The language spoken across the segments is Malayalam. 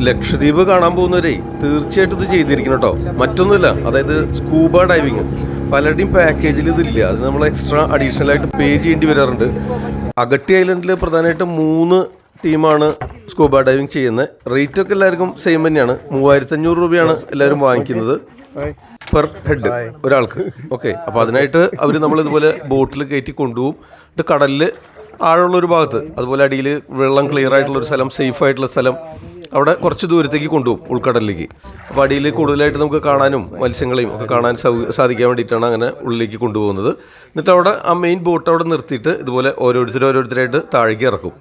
ലക്ഷദ്വീപ് കാണാൻ പോകുന്നവരെ തീർച്ചയായിട്ടും ഇത് ചെയ്തിരിക്കണം കേട്ടോ. മറ്റൊന്നുമില്ല, അതായത് സ്കൂബ ഡൈവിങ് പലരുടെയും പാക്കേജിൽ ഇതില്ല. അത് നമ്മൾ എക്സ്ട്രാ അഡീഷണൽ ആയിട്ട് പേ ചെയ്യേണ്ടി വരാറുണ്ട്. അഗട്ടി ഐലൻഡിൽ പ്രധാനമായിട്ടും 3 ടീമാണ് സ്കൂബ ഡൈവിങ് ചെയ്യുന്നത്. റേറ്റൊക്കെ എല്ലാവർക്കും സെയിം തന്നെയാണ്. 3500 രൂപയാണ് എല്ലാവരും വാങ്ങിക്കുന്നത് പെർ ഹെഡ് ഒരാൾക്ക്. ഓക്കെ, അപ്പോൾ അതിനായിട്ട് അവർ നമ്മളിതുപോലെ ബോട്ടിൽ കയറ്റി കൊണ്ടുപോകും. എന്നിട്ട് കടലിൽ ആഴമുള്ളൊരു ഭാഗത്ത്, അതുപോലെ അടിയിൽ വെള്ളം ക്ലിയർ ആയിട്ടുള്ളൊരു സ്ഥലം, സേഫ് ആയിട്ടുള്ള സ്ഥലം, അവിടെ കുറച്ച് ദൂരത്തേക്ക് കൊണ്ടുപോകും, ഉൾക്കടലിലേക്ക്. അപ്പോൾ അടിയിൽ കൂടുതലായിട്ട് നമുക്ക് കാണാനും മത്സ്യങ്ങളെയും ഒക്കെ കാണാൻ സാധിക്കാൻ വേണ്ടിയിട്ടാണ് അങ്ങനെ ഉള്ളിലേക്ക് കൊണ്ടുപോകുന്നത്. എന്നിട്ട് അവിടെ ആ മെയിൻ ബോട്ട് അവിടെ നിർത്തിയിട്ട് ഇതുപോലെ ഓരോരുത്തരായിട്ട് താഴേക്ക് ഇറക്കും.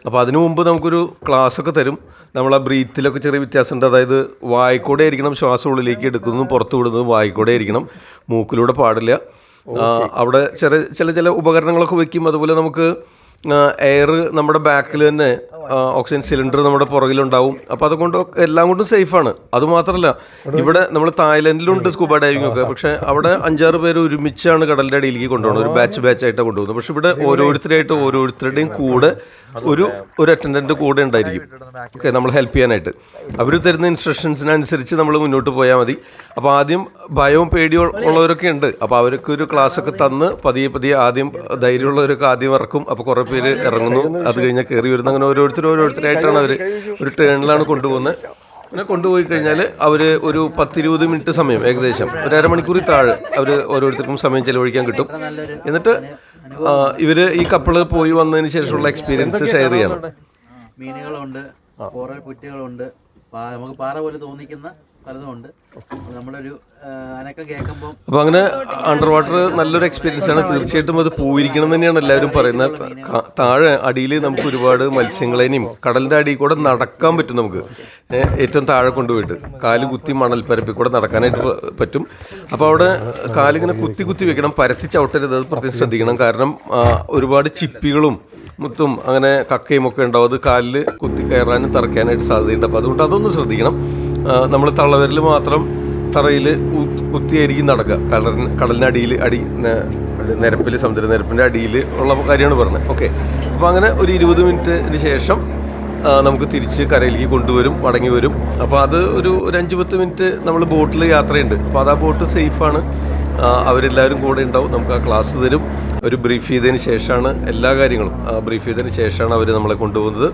അപ്പോൾ അതിനു മുമ്പ് നമുക്കൊരു ക്ലാസ്സൊക്കെ തരും. നമ്മൾ ആ ബ്രീത്തിലൊക്കെ ചെറിയ വ്യത്യാസമുണ്ട്. അതായത് വായിക്കൂടെ ആയിരിക്കണം ശ്വാസം ഉള്ളിലേക്ക് എടുക്കുന്നതും പുറത്തു വിടുന്നതും വായിക്കൂടെ ആയിരിക്കണം, മൂക്കിലൂടെ പാടില്ല. അവിടെ ചില ഉപകരണങ്ങളൊക്കെ വെക്കും. അതുപോലെ നമുക്ക് എയർ നമ്മുടെ ബാക്കിൽ തന്നെ ഓക്സിജൻ സിലിണ്ടർ നമ്മുടെ പുറകിലുണ്ടാവും. അപ്പോൾ അതുകൊണ്ട് എല്ലാം കൊണ്ടും സേഫാണ്. അതുമാത്രമല്ല, ഇവിടെ നമ്മൾ തായ്ലൻഡിലുണ്ട് സ്കൂബ ഡൈവിംഗ് ഒക്കെ, പക്ഷേ അവിടെ 5-6 പേര് ഒരുമിച്ചാണ് കടലിൻ്റെ അടിയിലേക്ക് കൊണ്ടുപോകുന്നത്. ഒരു ബാച്ചായിട്ടാണ് കൊണ്ടുപോകുന്നത്. പക്ഷേ ഇവിടെ ഓരോരുത്തരുടെയും കൂടെ ഒരു അറ്റൻഡൻറ്റ് കൂടെ ഉണ്ടായിരിക്കും. ഓക്കെ, നമ്മൾ ഹെൽപ്പ് ചെയ്യാനായിട്ട്. അവർ തരുന്ന ഇൻസ്ട്രക്ഷൻസിനനുസരിച്ച് നമ്മൾ മുന്നോട്ട് പോയാൽ മതി. അപ്പോൾ ആദ്യം ഭയവും പേടിയും ഉള്ളവരൊക്കെ ഉണ്ട്. അപ്പോൾ അവർക്ക് ഒരു ക്ലാസ്സൊക്കെ തന്ന് പതിയെ ആദ്യം ധൈര്യമുള്ളവരൊക്കെ ആദ്യം ഇറക്കും. അപ്പോൾ കുറേ പേര് ഇറങ്ങുന്നു, അത് കഴിഞ്ഞാൽ കയറി വരുന്നു. അങ്ങനെ ഓരോരുത്തരായിട്ടാണ് അവർ ഒരു ടേണിലാണ് കൊണ്ടുപോകുന്നത്. അങ്ങനെ കൊണ്ടുപോയി കഴിഞ്ഞാൽ അവർ ഒരു 10-20 മിനിറ്റ് സമയം, ഏകദേശം ഒരു അരമണിക്കൂറിൽ താഴെ അവർ ഓരോരുത്തർക്കും സമയം ചെലവഴിക്കാൻ കിട്ടും. എന്നിട്ട് ഇവർ ഈ കപ്പിള് പോയി വന്നതിന് ശേഷമുള്ള എക്സ്പീരിയൻസ് ഷെയർ ചെയ്യണം. മീനുകളുണ്ട്, കോറൽ പുറ്റുകളുണ്ട്, നമുക്ക് പാറ പോലെ തോന്നിക്കുന്ന പലതുമുണ്ട്. നമ്മളൊരു അനക്കം കേൾക്കുമ്പോൾ അപ്പോൾ അങ്ങനെ അണ്ടർ വാട്ടർ നല്ലൊരു എക്സ്പീരിയൻസ് ആണ്. തീർച്ചയായിട്ടും അത് പോയിരിക്കണം തന്നെയാണ് എല്ലാവരും പറയുന്നത്. താഴെ അടിയിൽ നമുക്ക് ഒരുപാട് മത്സ്യങ്ങളെയും കടലിൻ്റെ അടിയിൽ കൂടെ നടക്കാൻ പറ്റും. നമുക്ക് ഏറ്റവും താഴെ കൊണ്ടുപോയിട്ട് കാല് കുത്തി മണൽപ്പരപ്പിൽ കൂടെ നടക്കാനായിട്ട് പറ്റും. അപ്പോൾ അവിടെ കാലിങ്ങനെ കുത്തി വെക്കണം, പരത്തി ചവിട്ടരുത്. അത് പ്രത്യേകം ശ്രദ്ധിക്കണം. കാരണം ഒരുപാട് ചിപ്പികളും മുത്തും അങ്ങനെ കക്കയും ഒക്കെ ഉണ്ടാവും. അത് കാലിൽ കുത്തി കയറാനും തറയ്ക്കാനായിട്ട് സാധ്യതയുണ്ട്. അപ്പോൾ അതുകൊണ്ട് അതൊന്ന് ശ്രദ്ധിക്കണം. നമ്മൾ തള്ളവരിൽ മാത്രം തറയിൽ കുത്തിയായിരിക്കും നടക്കുക. കടലിനടിയിൽ നിരപ്പിൽ, സമുദ്രനിരപ്പിൻ്റെ അടിയിൽ ഉള്ള കാര്യമാണ് പറഞ്ഞത്. ഓക്കെ, അപ്പോൾ അങ്ങനെ ഒരു 20 മിനിറ്റിന് ശേഷം നമുക്ക് തിരിച്ച് കരയിലേക്ക് കൊണ്ടുവരും, മടങ്ങി വരും. അപ്പോൾ അത് ഒരു 5-10 മിനിറ്റ് നമ്മൾ ബോട്ടിൽ യാത്രയുണ്ട്. അപ്പോൾ അത് ആ ബോട്ട് സേഫാണ്. അവരെല്ലാവരും കൂടെ ഉണ്ടാവും. നമുക്ക് ആ ക്ലാസ് തരും. ഒരു ബ്രീഫ് ചെയ്തതിന് ശേഷമാണ് എല്ലാ കാര്യങ്ങളും ബ്രീഫ് ചെയ്തതിന് ശേഷമാണ് അവർ നമ്മളെ കൊണ്ടുപോകുന്നത്.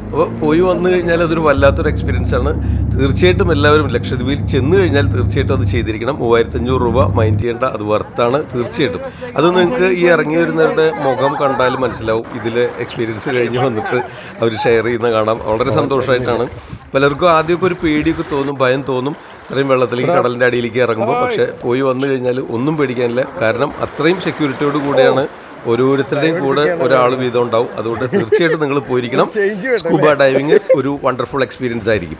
അപ്പോൾ പോയി വന്നു കഴിഞ്ഞാൽ അതൊരു വല്ലാത്തൊരു എക്സ്പീരിയൻസ് ആണ്. തീർച്ചയായിട്ടും എല്ലാവരും ലക്ഷദ്വീപിൽ ചെന്ന് കഴിഞ്ഞാൽ തീർച്ചയായിട്ടും അത് ചെയ്തിരിക്കണം. 3500 രൂപ മൈൻഡ് ചെയ്യേണ്ട, അത് വർത്താണ് തീർച്ചയായിട്ടും. അത് നിങ്ങൾക്ക് ഈ ഇറങ്ങി വരുന്നവരുടെ മുഖം കണ്ടാൽ മനസ്സിലാവും. ഇതിൽ എക്സ്പീരിയൻസ് കഴിഞ്ഞ് വന്നിട്ട് അവർ ഷെയർ ചെയ്യുന്ന കാണാം. വളരെ സന്തോഷമായിട്ടാണ്. പലർക്കും ആദ്യമൊക്കെ ഒരു പേടിയൊക്കെ തോന്നും, ഭയം തോന്നും ഇത്രയും വെള്ളത്തിലേക്ക്, കടലിൻ്റെ അടിയിലേക്ക് ഇറങ്ങുമ്പോൾ. പക്ഷേ പോയി വന്നു കഴിഞ്ഞാൽ ഒന്നും പേടിക്കാനില്ല. കാരണം അത്രയും സെക്യൂരിറ്റിയോട് കൂടെയാണ്. ഓരോരുത്തരുടെയും കൂടെ ഒരാൾ വീതം ഉണ്ടാവും. അതുകൊണ്ട് തീർച്ചയായിട്ടും നിങ്ങൾ പോയിരിക്കണം. സ്കൂബ ഡൈവിങ് ഒരു വണ്ടർഫുൾ എക്സ്പീരിയൻസ് ആയിരിക്കും.